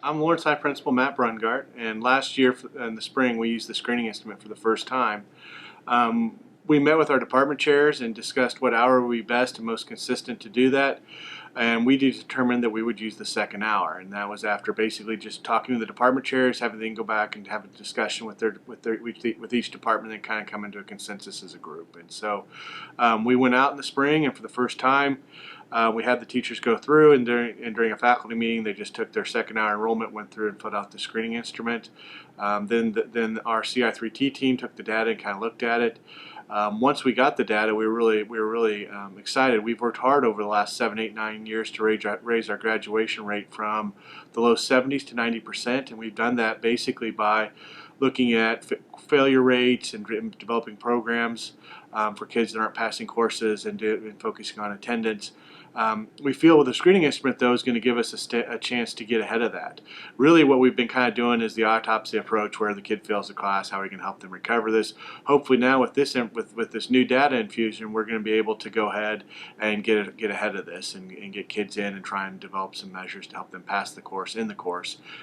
I'm Lawrence High Principal Matt Brungart, and last year in the spring we used the screening instrument for the first time. We met with our department chairs and discussed what hour would be best and most consistent to do that, and we determined that we would use the second hour, and that was after basically just talking to the department chairs, having them go back and have a discussion with each department and kind of come into a consensus as a group. And so we went out in the spring, and for the first time we had the teachers go through, and during a faculty meeting they just took their second hour enrollment, went through and put out the screening instrument. Then our CI3T team took the data and kind of looked at it. Once we got the data, we were really excited. We've worked hard over the last 7, 8, 9 years to raise our graduation rate from the low 70s to 90%, and we've done that basically by looking at failure rates and developing programs for kids that aren't passing courses and focusing on attendance. We feel with the screening instrument, though, is going to give us a chance to get ahead of that. Really what we've been kind of doing is the autopsy approach, where the kid fails the class, how we can help them recover this. Hopefully now with this new data infusion, we're going to be able to go ahead and get ahead of this and get kids in and try and develop some measures to help them pass the course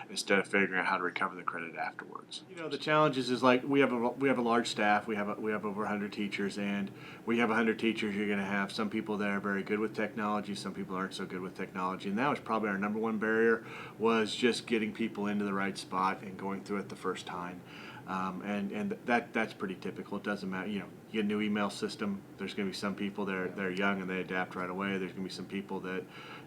instead of figuring out how to recover the credit afterwards. You know, the challenges is like we have a large staff. We have over 100 teachers, and we have 100 teachers. You're going to have some people that are very good with technology. Some people aren't so good with technology, and that was probably our number one barrier, was just getting people into the right spot and going through it the first time. And that's pretty typical. It doesn't matter. You know, you get a new email system. There's going to be some people that are young and they adapt right away. There's going to be some people that,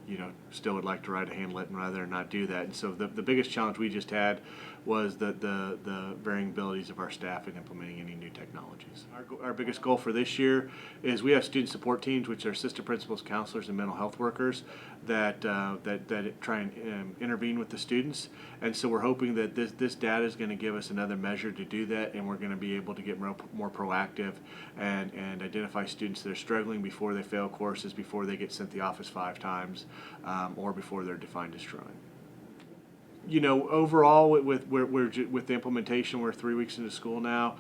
you know, still would like to write a handlet and rather not do that. And so the biggest challenge we just had was the varying abilities of our staff in implementing any new technologies. Our biggest goal for this year is we have student support teams, which are assistant principals, counselors, and mental health workers that try and intervene with the students. And so we're hoping that this data is going to give us another measure to do that, and we're going to be able to get more proactive and identify students that are struggling before they fail courses, before they get sent to the office 5 times, or before they're defined as truant. You know, overall, with the implementation, we're 3 weeks into school now.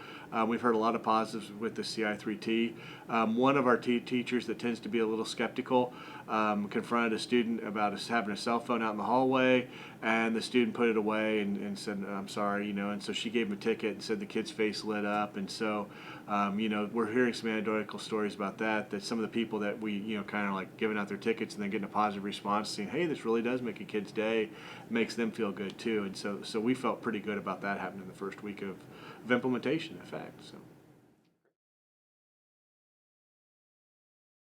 We've heard a lot of positives with the CI3T. One of our teachers that tends to be a little skeptical confronted a student about us having a cell phone out in the hallway, and the student put it away and said, "I'm sorry," you know. And so she gave him a ticket and said the kid's face lit up. And so, you know, we're hearing some anecdotal stories about that some of the people that we, you know, kind of like giving out their tickets and then getting a positive response, saying, "Hey, this really does make a kid's day," makes them feel good too. And so we felt pretty good about that happening in the first week of implementation, in fact. So.